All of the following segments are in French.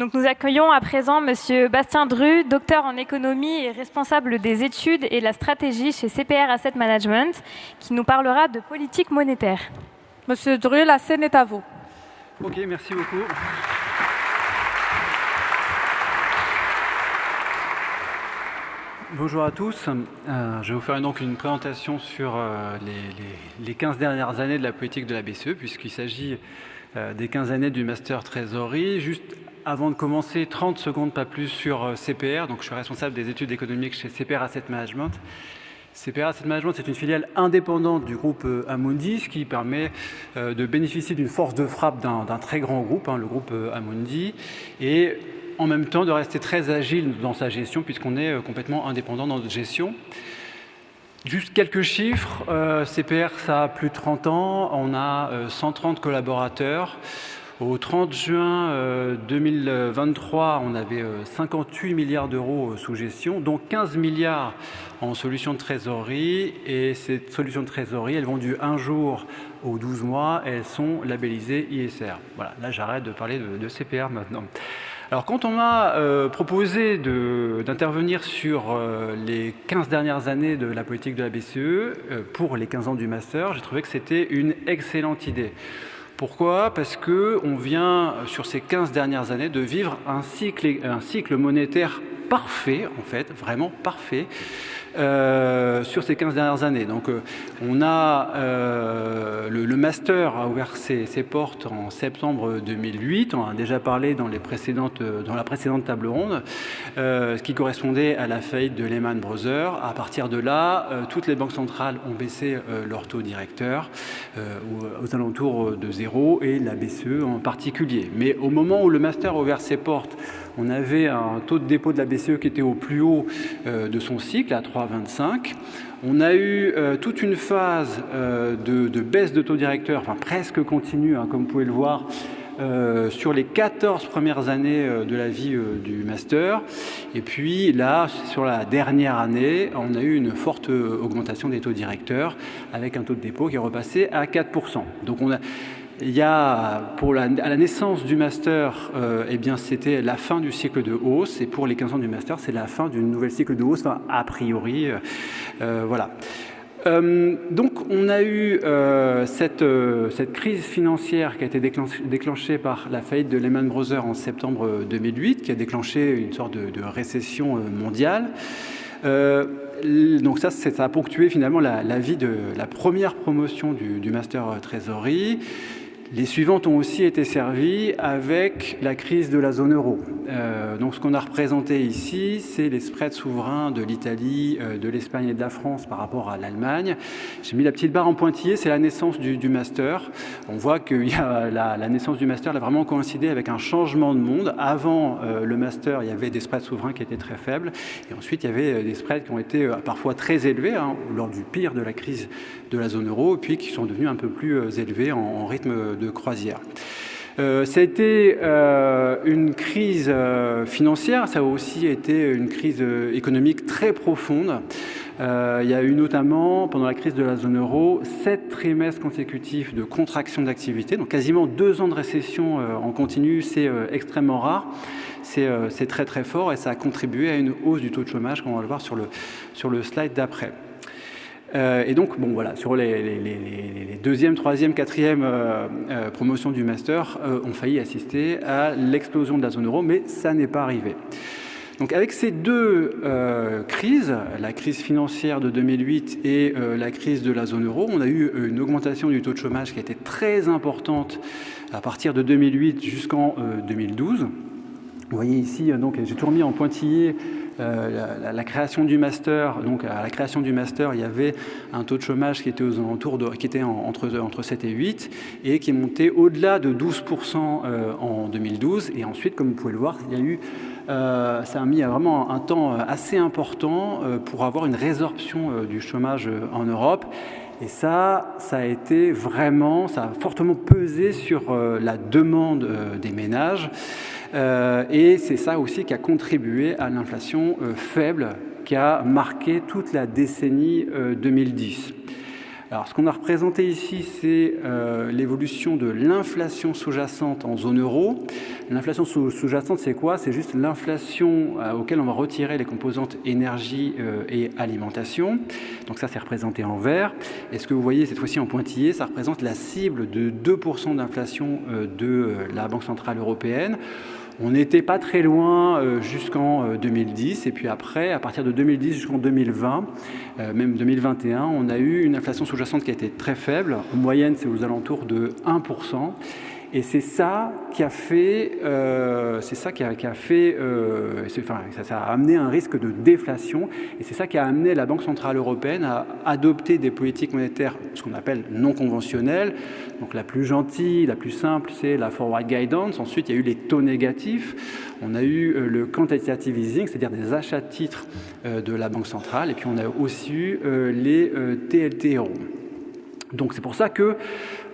Donc nous accueillons à présent Monsieur Bastien Dru, docteur en économie et responsable des études et la stratégie chez CPR Asset Management, qui nous parlera de politique monétaire. Monsieur Dru, la scène est à vous. Ok, merci beaucoup. Bonjour à tous. Je vais vous faire donc une présentation sur les 15 dernières années de la politique de la BCE, puisqu'il s'agit des 15 années du Master Trésorerie. Juste avant de commencer, 30 secondes, pas plus, sur CPR. Donc, je suis responsable des études économiques chez CPR Asset Management. CPR Asset Management, c'est une filiale indépendante du groupe Amundi, ce qui permet de bénéficier d'une force de frappe d'un très grand groupe, le groupe Amundi, et en même temps de rester très agile dans sa gestion, puisqu'on est complètement indépendant dans notre gestion. Juste quelques chiffres, CPR, ça a plus de 30 ans, on a 130 collaborateurs. Au 30 juin 2023, on avait 58 milliards d'euros sous gestion, dont 15 milliards en solutions de trésorerie. Et ces solutions de trésorerie, elles vont du 1 jour au 12 mois, et elles sont labellisées ISR. Voilà, là j'arrête de parler de CPR maintenant. Alors quand on m'a proposé d'intervenir sur les 15 dernières années de la politique de la BCE pour les 15 ans du Master, j'ai trouvé que c'était une excellente idée. Pourquoi ? Parce qu'on vient, sur ces 15 dernières années, de vivre un cycle monétaire parfait, en fait, vraiment parfait, sur ces 15 dernières années. Donc, on a le Master a ouvert ses portes en septembre 2008. On en a déjà parlé dans la précédente table ronde, ce qui correspondait à la faillite de Lehman Brothers. À partir de là, toutes les banques centrales ont baissé leur taux directeur aux alentours de 0, et la BCE en particulier. Mais au moment où le Master a ouvert ses portes, on avait un taux de dépôt de la BCE qui était au plus haut de son cycle, à 3,25. On a eu toute une phase de baisse de taux directeur, enfin presque continue, comme vous pouvez le voir, sur les 14 premières années de la vie du Master. Et puis là, sur la dernière année, on a eu une forte augmentation des taux directeurs avec un taux de dépôt qui est repassé à 4%. Donc il y a, à la naissance du Master, eh bien, c'était la fin du cycle de hausse, et pour les 15 ans du Master, c'est la fin d'une nouvelle cycle de hausse, enfin, a priori, voilà. Donc, on a eu cette crise financière qui a été déclenchée par la faillite de Lehman Brothers en septembre 2008, qui a déclenché une sorte de récession mondiale. Donc ça a ponctué finalement la vie de la première promotion du Master Trésorerie. Les suivantes ont aussi été servies avec la crise de la zone euro. Donc ce qu'on a représenté ici, c'est les spreads souverains de l'Italie, de l'Espagne et de la France par rapport à l'Allemagne. J'ai mis la petite barre en pointillé, c'est la naissance du Master. On voit que la naissance du Master a vraiment coïncidé avec un changement de monde. Avant le Master, il y avait des spreads souverains qui étaient très faibles, et ensuite il y avait des spreads qui ont été parfois très élevés lors du pire de la crise de la zone euro, et puis qui sont devenus un peu plus élevés en rythme de croisière. Ça a été une crise financière, ça a aussi été une crise économique très profonde. Il y a eu notamment, pendant la crise de la zone euro, 7 trimestres consécutifs de contraction d'activité, donc quasiment 2 ans de récession en continu, c'est extrêmement rare. C'est très très fort, et ça a contribué à une hausse du taux de chômage, comme on va le voir sur le slide d'après. Et donc, bon, voilà, sur les deuxième, troisième, quatrième promotions du Master, ont failli assister à l'explosion de la zone euro, mais ça n'est pas arrivé. Donc, avec ces deux crises, la crise financière de 2008 et la crise de la zone euro, on a eu une augmentation du taux de chômage qui a été très importante à partir de 2008 jusqu'en 2012. Vous voyez ici, donc, j'ai tout remis en pointillé. La création du Master, donc à la création du Master, il y avait un taux de chômage qui était aux alentours qui était entre 7 et 8, et qui est monté au-delà de 12% en 2012. Et ensuite, comme vous pouvez le voir, il y a eu ça a mis vraiment un temps assez important pour avoir une résorption du chômage en Europe. Et ça a été vraiment, ça a fortement pesé sur la demande des ménages. Et c'est ça aussi qui a contribué à l'inflation faible qui a marqué toute la décennie 2010. Alors, ce qu'on a représenté ici, c'est l'évolution de l'inflation sous-jacente en zone euro. L'inflation sous-jacente, c'est quoi? C'est juste l'inflation auquel on va retirer les composantes énergie et alimentation. Donc ça, c'est représenté en vert. Et ce que vous voyez cette fois-ci en pointillé, ça représente la cible de 2% d'inflation de la Banque centrale européenne. On n'était pas très loin jusqu'en 2010, et puis après, à partir de 2010 jusqu'en 2020, même 2021, on a eu une inflation sous-jacente qui a été très faible. En moyenne, c'est aux alentours de 1%. Et c'est ça qui a fait, ça a amené un risque de déflation, et c'est ça qui a amené la Banque centrale européenne à adopter des politiques monétaires, ce qu'on appelle non conventionnelles. Donc la plus gentille, la plus simple, c'est la forward guidance. Ensuite, il y a eu les taux négatifs. On a eu le quantitative easing, c'est-à-dire des achats de titres de la Banque centrale, et puis on a aussi eu les TLTRO. Donc c'est pour ça que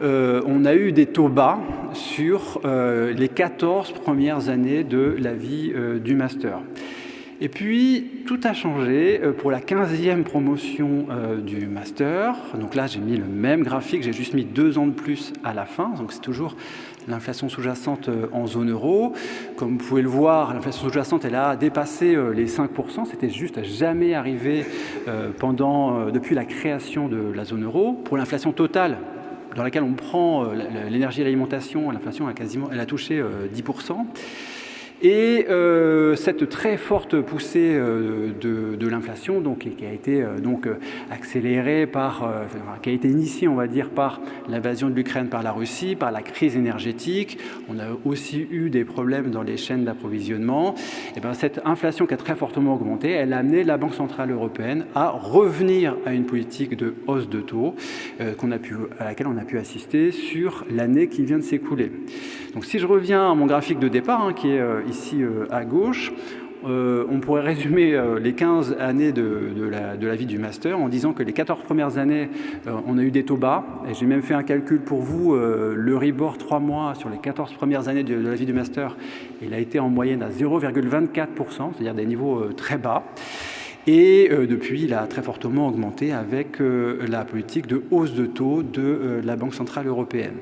on a eu des taux bas sur les 14 premières années de la vie du master. Et puis tout a changé pour la 15e promotion du master. Donc là j'ai mis le même graphique, j'ai juste mis 2 ans de plus à la fin. Donc c'est toujours l'inflation sous-jacente en zone euro. Comme vous pouvez le voir, l'inflation sous-jacente, elle a dépassé les 5%. C'était juste jamais arrivé depuis la création de la zone euro. Pour l'inflation totale, dans laquelle on prend l'énergie et l'alimentation, l'inflation elle a touché 10%. Et cette très forte poussée de l'inflation, donc qui a été accélérée qui a été initiée, on va dire, par l'invasion de l'Ukraine par la Russie, par la crise énergétique. On a aussi eu des problèmes dans les chaînes d'approvisionnement. Et bien cette inflation qui a très fortement augmenté, elle a amené la Banque centrale européenne à revenir à une politique de hausse de taux à laquelle on a pu assister sur l'année qui vient de s'écouler. Donc si je reviens à mon graphique de départ, qui est ici à gauche, on pourrait résumer les 15 années de la vie du master en disant que les 14 premières années, on a eu des taux bas. Et j'ai même fait un calcul pour vous, le Ribor 3 mois sur les 14 premières années de la vie du master, il a été en moyenne à 0,24%, c'est-à-dire des niveaux très bas. Et depuis, il a très fortement augmenté avec la politique de hausse de taux de la Banque centrale européenne.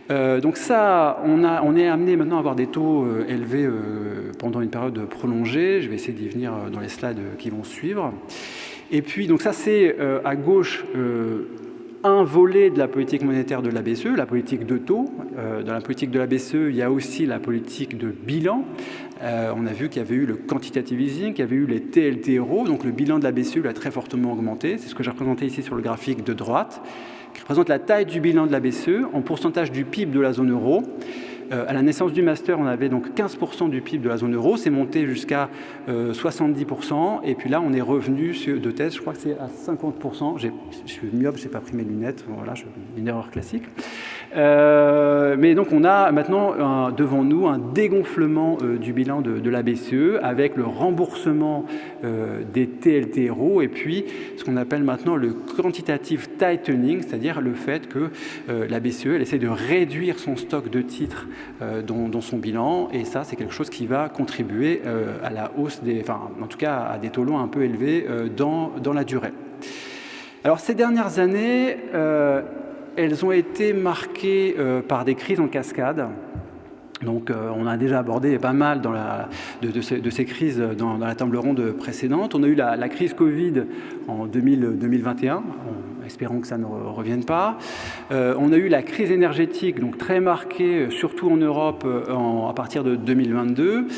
Donc ça, on est amené maintenant à avoir des taux élevés pendant une période prolongée. Je vais essayer d'y venir dans les slides qui vont suivre. Et puis, donc ça, c'est à gauche un volet de la politique monétaire de la BCE, la politique de taux. Dans la politique de la BCE, il y a aussi la politique de bilan. On a vu qu'il y avait eu le quantitative easing, qu'il y avait eu les TLTRO. Donc le bilan de la BCE a très fortement augmenté. C'est ce que j'ai représenté ici sur le graphique de droite, qui représente la taille du bilan de la BCE en pourcentage du PIB de la zone euro. À la naissance du master, on avait donc 15% du PIB de la zone euro, c'est monté jusqu'à 70%, et puis là on est revenu de thèse, je crois que c'est à 50%. Je suis myope, je n'ai pas pris mes lunettes, voilà, une erreur classique. Mais donc on a maintenant devant nous un dégonflement du bilan de la BCE avec le remboursement des TLTRO et puis ce qu'on appelle maintenant le quantitative tightening, c'est-à-dire le fait que la BCE elle essaie de réduire son stock de titres dans son bilan, et ça c'est quelque chose qui va contribuer à la hausse en tout cas à des taux longs un peu élevés dans la durée. Alors ces dernières années, elles ont été marquées par des crises en cascade. Donc on a déjà abordé pas mal de ces crises dans la table ronde précédente. On a eu la crise Covid en 2021, espérons que ça ne revienne pas. On a eu la crise énergétique, donc très marquée, surtout en Europe, à partir de 2022,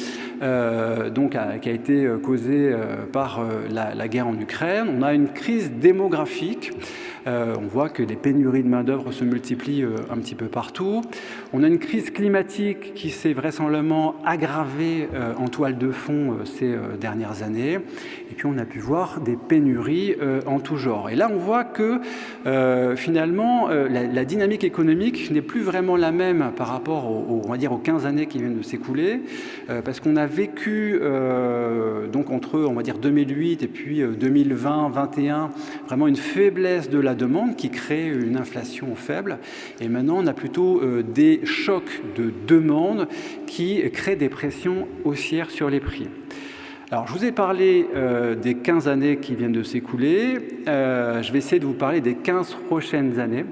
qui a été causée par la guerre en Ukraine. On a une crise démographique. On voit que les pénuries de main-d'œuvre se multiplient un petit peu partout. On a une crise climatique qui s'est vraisemblablement aggravée en toile de fond ces dernières années. Et puis on a pu voir des pénuries en tout genre. Et là, on voit que finalement, la dynamique économique n'est plus vraiment la même par rapport aux 15 années qui viennent de s'écouler, parce qu'on a vécu donc entre, on va dire, 2008 et puis 2020-21, vraiment une faiblesse de la demande qui crée une inflation faible. Et maintenant, on a plutôt des chocs de demande qui créent des pressions haussières sur les prix. Alors, je vous ai parlé des 15 années qui viennent de s'écouler. Je vais essayer de vous parler des 15 prochaines années.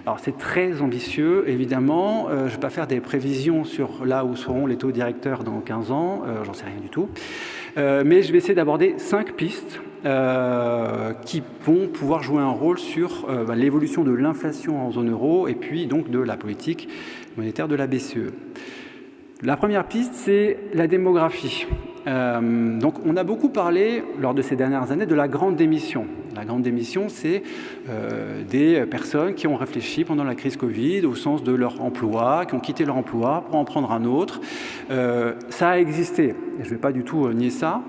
Alors, c'est très ambitieux, évidemment. Je ne vais pas faire des prévisions sur là où seront les taux directeurs dans 15 ans. J'en sais rien du tout. Mais je vais essayer d'aborder 5 pistes qui vont pouvoir jouer un rôle sur l'évolution de l'inflation en zone euro et puis donc de la politique monétaire de la BCE. La première piste, c'est la démographie. Donc, on a beaucoup parlé, lors de ces dernières années, de la grande démission. La grande démission, c'est des personnes qui ont réfléchi pendant la crise Covid au sens de leur emploi, qui ont quitté leur emploi pour en prendre un autre. Ça a existé, et je ne vais pas du tout nier ça.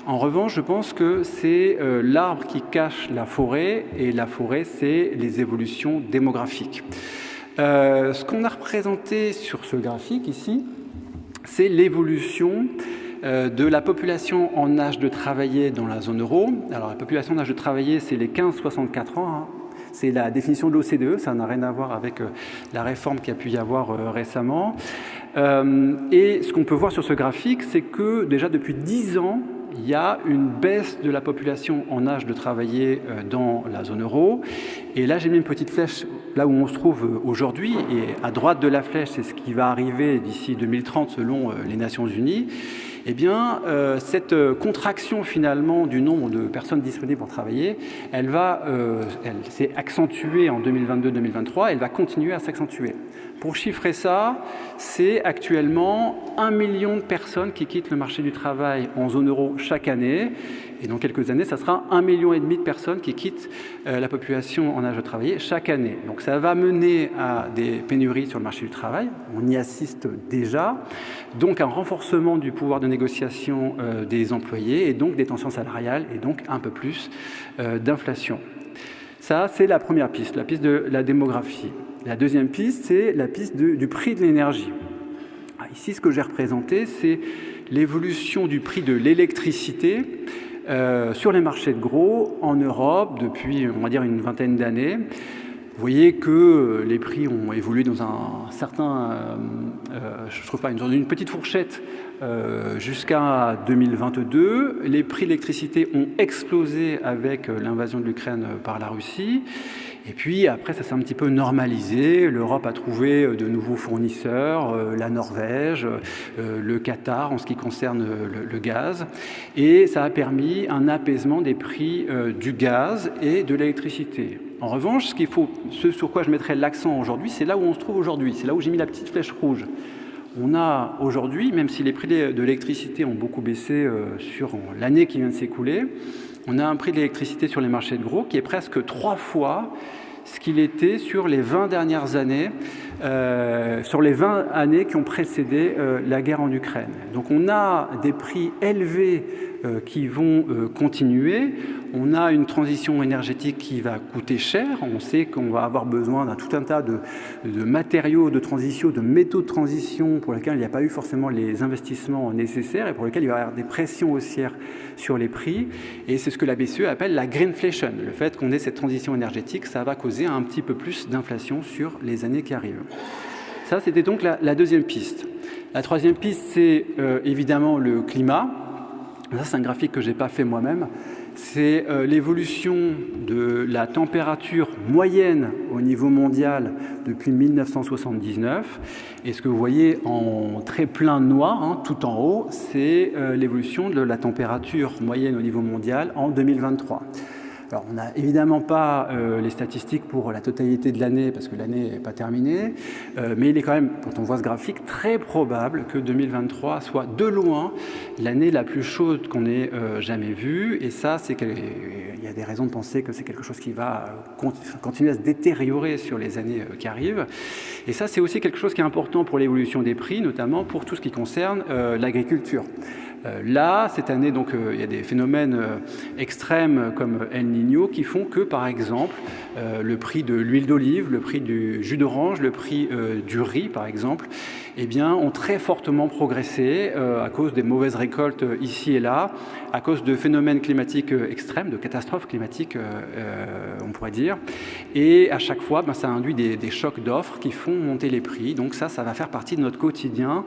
En revanche, je pense que c'est l'arbre qui cache la forêt, et la forêt, c'est les évolutions démographiques. Ce qu'on a représenté sur ce graphique ici, c'est l'évolution de la population en âge de travailler dans la zone euro. Alors la population en âge de travailler, c'est les 15-64 ans. Hein. C'est la définition de l'OCDE, ça n'a rien à voir avec la réforme qu'il y a pu y avoir récemment. Et ce qu'on peut voir sur ce graphique, c'est que déjà depuis 10 ans, il y a une baisse de la population en âge de travailler dans la zone euro. Et là, j'ai mis une petite flèche là où on se trouve aujourd'hui. Et à droite de la flèche, c'est ce qui va arriver d'ici 2030 selon les Nations Unies. Eh bien, cette contraction finalement du nombre de personnes disponibles pour travailler, elle s'est accentuée en 2022-2023, elle va continuer à s'accentuer. Pour chiffrer ça, c'est actuellement 1 million de personnes qui quittent le marché du travail en zone euro chaque année. Et dans quelques années, ça sera 1,5 million de personnes qui quittent la population en âge de travailler chaque année. Donc ça va mener à des pénuries sur le marché du travail. On y assiste déjà. Donc un renforcement du pouvoir de négociation des employés et donc des tensions salariales et donc un peu plus d'inflation. Ça, c'est la première piste, la piste de la démographie. La deuxième piste, c'est la piste du prix de l'énergie. Ici, ce que j'ai représenté, c'est l'évolution du prix de l'électricité sur les marchés de gros en Europe depuis, on va dire, une vingtaine d'années. Vous voyez que les prix ont évolué dans un certain, dans une petite fourchette jusqu'à 2022. Les prix de l'électricité ont explosé avec l'invasion de l'Ukraine par la Russie. Et puis après, ça s'est un petit peu normalisé. L'Europe a trouvé de nouveaux fournisseurs, la Norvège, le Qatar en ce qui concerne le gaz. Et ça a permis un apaisement des prix du gaz et de l'électricité. En revanche, ce sur quoi je mettrais l'accent aujourd'hui, c'est là où on se trouve aujourd'hui. C'est là où j'ai mis la petite flèche rouge. On a aujourd'hui, même si les prix de l'électricité ont beaucoup baissé sur l'année qui vient de s'écouler, on a un prix de l'électricité sur les marchés de gros qui est presque 3 fois ce qu'il était sur les 20 dernières années, sur les 20 années qui ont précédé la guerre en Ukraine. Donc on a des prix élevés qui vont continuer. On a une transition énergétique qui va coûter cher. On sait qu'on va avoir besoin d'un tout un tas de matériaux de transition, de métaux de transition pour lesquels il n'y a pas eu forcément les investissements nécessaires et pour lesquels il va y avoir des pressions haussières sur les prix. Et c'est ce que la BCE appelle la greenflation. Le fait qu'on ait cette transition énergétique, ça va causer un petit peu plus d'inflation sur les années qui arrivent. Ça, c'était donc la deuxième piste. La troisième piste, c'est évidemment le climat. Ça, c'est un graphique que je n'ai pas fait moi-même. C'est l'évolution de la température moyenne au niveau mondial depuis 1979. Et ce que vous voyez en très plein noir, tout en haut, c'est l'évolution de la température moyenne au niveau mondial en 2023. Alors, on n'a évidemment pas les statistiques pour la totalité de l'année, parce que l'année n'est pas terminée, mais il est quand même, quand on voit ce graphique, très probable que 2023 soit de loin l'année la plus chaude qu'on ait jamais vue. Et ça, il y a des raisons de penser que c'est quelque chose qui va continuer à se détériorer sur les années qui arrivent. Et ça, c'est aussi quelque chose qui est important pour l'évolution des prix, notamment pour tout ce qui concerne l'agriculture. Là, cette année, donc, il y a des phénomènes extrêmes comme El Niño qui font que, par exemple, le prix de l'huile d'olive, le prix du jus d'orange, le prix du riz, par exemple, eh bien, ont très fortement progressé à cause des mauvaises récoltes ici et là, à cause de phénomènes climatiques extrêmes, de catastrophes climatiques, on pourrait dire. Et à chaque fois, ça induit des chocs d'offres qui font monter les prix. Donc ça va faire partie de notre quotidien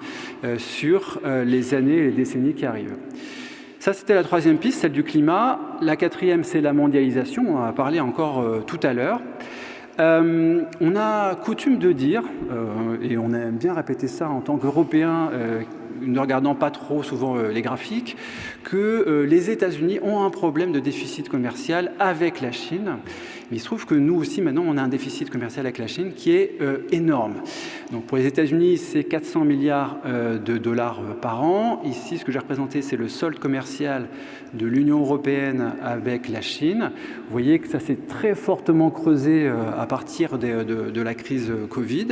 sur les années et les décennies qui arrivent. Ça, c'était la troisième piste, celle du climat. La quatrième, c'est la mondialisation. On en a parlé encore tout à l'heure. On a coutume de dire, et on aime bien répéter ça en tant qu'Européens, ne regardant pas trop souvent les graphiques, que les États-Unis ont un problème de déficit commercial avec la Chine. Mais il se trouve que nous aussi, maintenant, on a un déficit commercial avec la Chine qui est énorme. Donc pour les États-Unis, c'est 400 milliards de dollars par an. Ici, ce que j'ai représenté, c'est le solde commercial de l'Union européenne avec la Chine. Vous voyez que ça s'est très fortement creusé à partir de la crise Covid.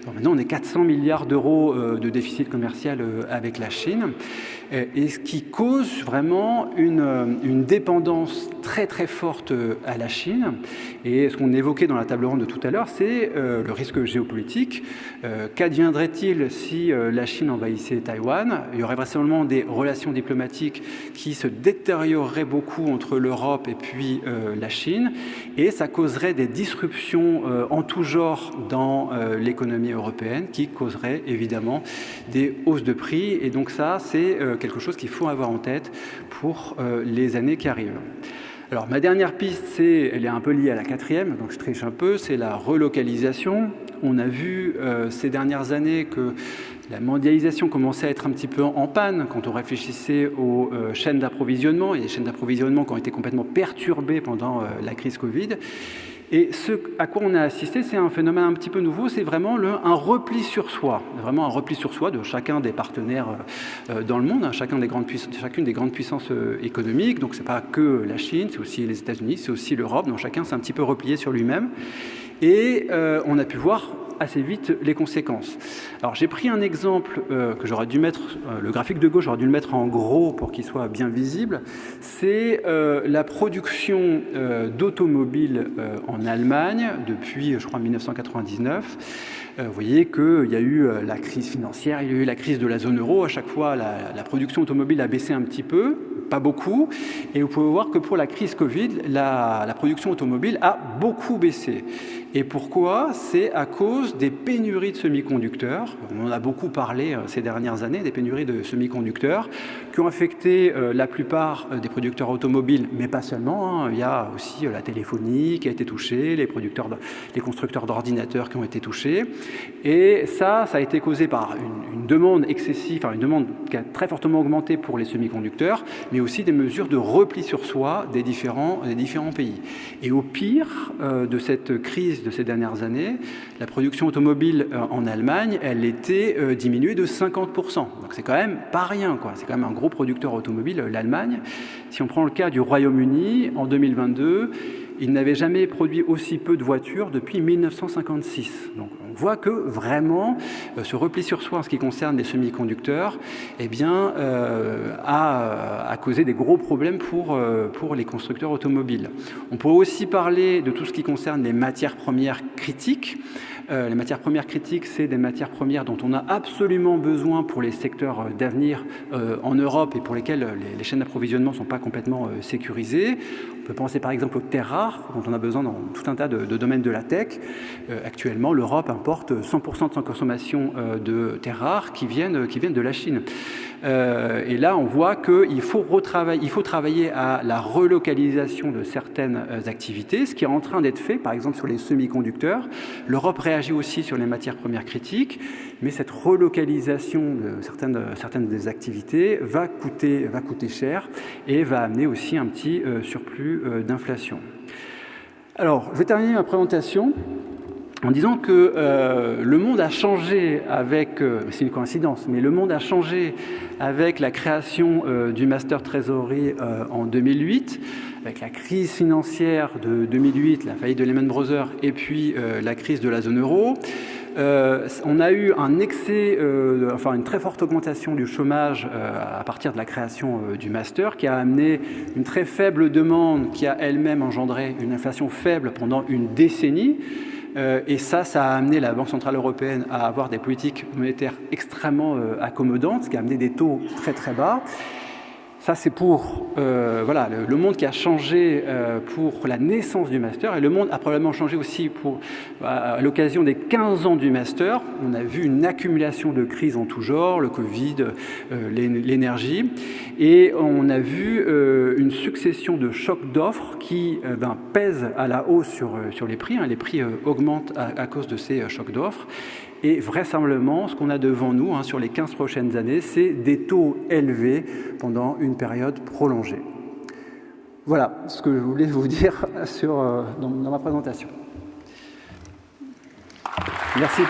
Alors maintenant, on est 400 milliards d'euros de déficit commercial avec la Chine. Et ce qui cause vraiment une dépendance très très forte à la Chine. Et ce qu'on évoquait dans la table ronde de tout à l'heure, c'est le risque géopolitique. Qu'adviendrait-il si la Chine envahissait Taïwan? Il y aurait vraisemblablement des relations diplomatiques qui se détérioreraient beaucoup entre l'Europe et puis la Chine. Et ça causerait des disruptions en tout genre dans l'économie européenne qui causeraient évidemment des hausses de prix. Et donc ça, c'est quelque chose qu'il faut avoir en tête pour les années qui arrivent. Alors ma dernière piste, elle est un peu liée à la quatrième, donc je triche un peu, c'est la relocalisation. On a vu ces dernières années que la mondialisation commençait à être un petit peu en panne quand on réfléchissait aux chaînes d'approvisionnement. Il y a des chaînes d'approvisionnement qui ont été complètement perturbées pendant la crise Covid. Et ce à quoi on a assisté, c'est un phénomène un petit peu nouveau, c'est vraiment un repli sur soi, vraiment un repli sur soi de chacun des partenaires dans le monde, hein, chacune des grandes puissances économiques. Donc c'est pas que la Chine, c'est aussi les États-Unis, c'est aussi l'Europe, donc chacun s'est un petit peu replié sur lui-même. Et on a pu voir assez vite les conséquences. Alors j'ai pris un exemple que j'aurais dû mettre, le graphique de gauche, j'aurais dû le mettre en gros pour qu'il soit bien visible. C'est la production d'automobiles en Allemagne depuis, je crois, 1999. Vous voyez qu'il y a eu la crise financière, il y a eu la crise de la zone euro. À chaque fois, la production automobile a baissé un petit peu, pas beaucoup. Et vous pouvez voir que pour la crise Covid, la production automobile a beaucoup baissé. Et pourquoi? C'est à cause des pénuries de semi-conducteurs. On en a beaucoup parlé ces dernières années, des pénuries de semi-conducteurs qui ont affecté la plupart des producteurs automobiles, mais pas seulement. Hein. Il y a aussi la téléphonie qui a été touchée, les constructeurs d'ordinateurs qui ont été touchés. Et ça a été causé par une demande excessive, enfin une demande qui a très fortement augmenté pour les semi-conducteurs, mais aussi des mesures de repli sur soi des différents pays. Et au pire de cette crise de ces dernières années, la production automobile en Allemagne, elle était diminuée de 50%. Donc c'est quand même pas rien, quoi. C'est quand même un gros producteur automobile, l'Allemagne. Si on prend le cas du Royaume-Uni, en 2022, il n'avait jamais produit aussi peu de voitures depuis 1956. Donc on voit que vraiment, ce repli sur soi en ce qui concerne les semi-conducteurs, eh bien, a causé des gros problèmes pour les constructeurs automobiles. On peut aussi parler de tout ce qui concerne les matières premières critiques. Les matières premières critiques, c'est des matières premières dont on a absolument besoin pour les secteurs d'avenir en Europe et pour lesquels les chaînes d'approvisionnement ne sont pas complètement sécurisées. On peut penser par exemple aux terres rares, dont on a besoin dans tout un tas de domaines de la tech. Actuellement, l'Europe importe 100% de son consommation de terres rares qui viennent de la Chine. Et là, on voit qu'il faut travailler à la relocalisation de certaines activités, ce qui est en train d'être fait, par exemple sur les semi-conducteurs. L'Europe réagit aussi sur les matières premières critiques, mais cette relocalisation de certaines des activités va coûter cher et va amener aussi un petit surplus d'inflation. Alors, je vais terminer ma présentation en disant que le monde a changé avec, c'est une coïncidence, mais le monde a changé avec la création du Master Trésorerie en 2008, avec la crise financière de 2008, la faillite de Lehman Brothers et puis la crise de la zone euro. On a eu un excès, une très forte augmentation du chômage à partir de la création du master, qui a amené une très faible demande, qui a elle-même engendré une inflation faible pendant une décennie. Et ça a amené la Banque Centrale Européenne à avoir des politiques monétaires extrêmement accommodantes, ce qui a amené des taux très très bas. Ça, c'est pour le monde qui a changé pour la naissance du master, et le monde a probablement changé aussi à l'occasion des 15 ans du master. On a vu une accumulation de crises en tout genre, le Covid, l'énergie, Et on a vu une succession de chocs d'offres qui pèsent à la hausse sur les prix. Les prix augmentent à cause de ces chocs d'offres. Et vraisemblablement, ce qu'on a devant nous sur les 15 prochaines années, c'est des taux élevés pendant une période prolongée. Voilà ce que je voulais vous dire dans ma présentation. Merci.